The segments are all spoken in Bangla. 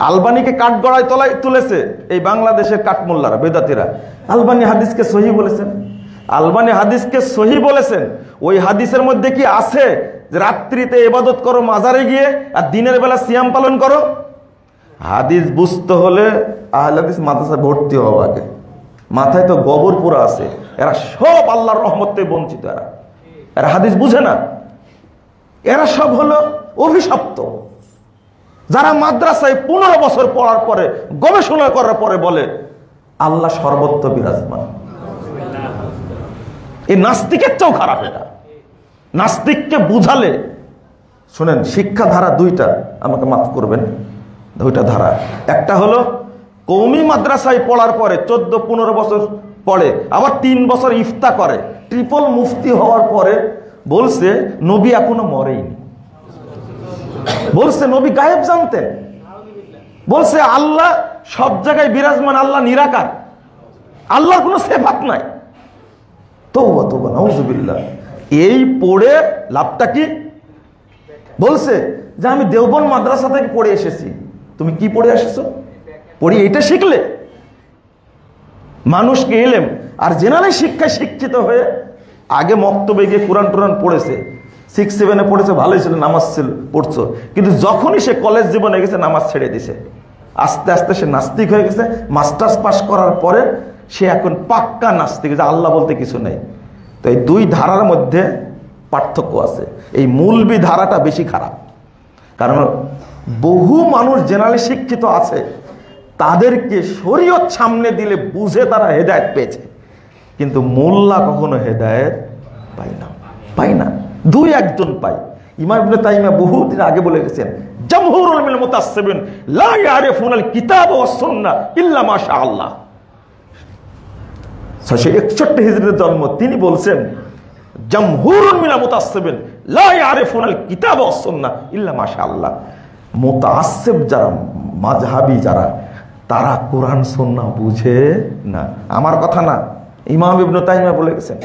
আলবানিকে কাঠগড়ায় তলায় তুলেছে এই বাংলাদেশের কাঠমোল্লারা, বেদাতিরা। আলবানি হাদিসকে সহি বলেছেন, আলবানি হাদিসকে সহি বলেছেন। ওই হাদিসের মধ্যে কি আছে যে রাত্রিতে ইবাদত করো মাজারে গিয়ে আর দিনের বেলা সিয়াম পালন করো? হাদিস বুঝতে হলে আহলে হাদিস মাদ্রাসায় ভর্তি হওয়া আগে। মাথায় তো গোবর পুরা আছে, এরা সব আল্লাহর রহমত থেকে বঞ্চিত। এরা হাদিস বুঝে না, এরা সব হলো অভিশপ্ত। যারা মাদ্রাসায় 15 বছর পড়ার পরে গবেষণা করার পরে বলে আল্লাহ সর্বত্র বিরাজমান, এই নাস্তিকের চেয়েও খারাপ। এটা নাস্তিককে বুঝালে, শোনেন, শিক্ষা ধারা দুইটা, আমাকে মাফ করবেন, দুইটা ধারা। একটা হলো কওমি মাদ্রাসায় পড়ার পরে 14-15 বছর পড়ে, আবার 3 বছর ইফতা করে, ট্রিপল মুফতি হওয়ার পরে বলছে নবী এখনো মরেইনি, বলছে নবী গায়েব জানতেন, বলছে আল্লাহ সব জায়গায় বিরাজমান, আল্লাহ নিরাকার, আল্লাহর কোনো সিফাত নাই। তওবা তওবা, নাউযুবিল্লাহ। এই পড়ে লাভটা কি? বলছে যে আমি দেওবন্দ মাদ্রাসা থেকে পড়ে এসেছি। তুমি কি পড়ে এসেছো? পড়ি এটা শিখলে মানুষকে এলেম। আর জেনারেল শিক্ষায় শিক্ষিত হয়ে আগে মক্তবে গিয়ে কোরআন টোরান পড়েছে, 6-7-এ পড়েছে, ভালোই ছিল, নামাজ ছিল, পড়ছো, কিন্তু যখনই সে কলেজ জীবনে গেছে নামাজ ছেড়ে দিছে। আস্তে আস্তে সে নাস্তিক হয়ে গেছে। মাস্টার্স পাস করার পরে সে এখন পাক্কা নাস্তিক, যে আল্লাহ বলতে কিছু নেই। তো এই দুই ধারার মধ্যে পার্থক্য আছে। এই মৌলবি ধারাটা বেশি খারাপ, কারণ বহু মানুষ জেনারেল শিক্ষিত আছে, তাদেরকে শরীয়ত সামনে দিলে বুঝে তারা হেদায়েত পেয়েছে, কিন্তু মোল্লা কখনো হেদায়েত পায় না। 2-1 পায়। ইমাম ইবনে তাইমিয়া বহুদিন আগে বলে গেছেন, জামহুরুল মুতাআসসিবিন লা ইয়ারিফুনাল কিতাব ওয়াস সুন্নাহ ইল্লা মাশাআল্লাহ। 661 হিজরিতে জন্ম। তিনি বলছেন জামহুরুল মুতাআসসিবিন লা ইয়ারিফুনাল কিতাব ওয়াস সুন্নাহ ইল্লা মাশাআল্লাহ। মুতাআসসিব যারা, মাযহাবী যারা, তারা কোরআন সুন্নাহ বুঝে না। আমার কথা না, ইমাম ইবনে তাইমিয়া বলে গেছেন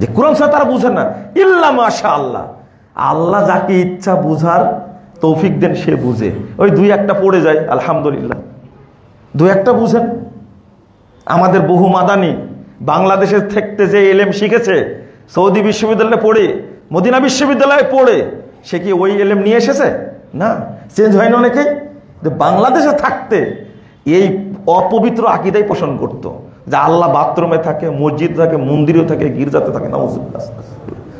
যে কোরআন সুন্নাহ তারা বুঝে না, ইল্লা মাশাআল্লাহ। আল্লাহ যাকে ইচ্ছা বুঝার তৌফিক দেন সে বুঝে। ওই 2-1 পড়ে যায়, আলহামদুলিল্লাহ, 2-1 বুঝেন। আমাদের বহু মাদানি বাংলাদেশে থাকতে যে এলেম শিখেছে, সৌদি বিশ্ববিদ্যালয়ে পড়ে, মদিনা বিশ্ববিদ্যালয়ে পড়ে, সে কি ওই এলেম নিয়ে এসেছে? না, চেঞ্জ হয় না। অনেকে বাংলাদেশে থাকতে এই অপবিত্র আকীদাই পোষণ করত, যে আল্লাহ বাথরুমে থাকে, মসজিদ থাকে, মন্দিরেও থাকে, গির্জাতে থাকে, নাউযুবিল্লাহ,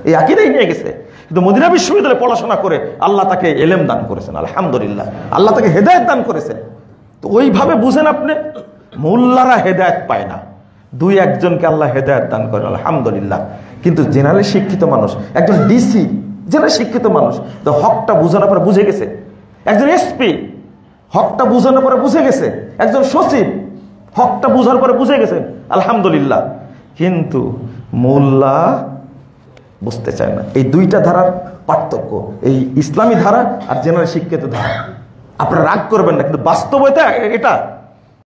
এই আকীদাই নিয়ে গেছে। কিন্তু মদিনা বিশ্ববিদ্যালয়ে পড়াশোনা করে আল্লাহ তাকে এলেম দান করেছেন, আলহামদুলিল্লাহ, আল্লাহ তাকে হেদায়েত দান করেছেন। তো ওইভাবে বুঝেন আপনি, মোল্লারা হেদায়েত পায় না, 2-1 জনকে আল্লাহ হেদায়েত দান করেন, আলহামদুলিল্লাহ। কিন্তু জেনারেল শিক্ষিত মানুষ, একজন ডিসি জেনারেল শিক্ষিত মানুষ, তো হকটা বুঝানোর পরে বুঝে গেছে। একজন এসপি হকটা বুঝানোর পরে বুঝে গেছে। একজন সচিব হকটা বুঝার পরে বুঝে গেছেন, আলহামদুলিল্লাহ। কিন্তু মোল্লা বুঝতে চায় না। এই 2টা ধারার পার্থক্য, এই ইসলামী ধারা আর জেনারেল শিক্ষিত ধারা। আপনারা রাগ করবেন না, কিন্তু বাস্তবতা এটা।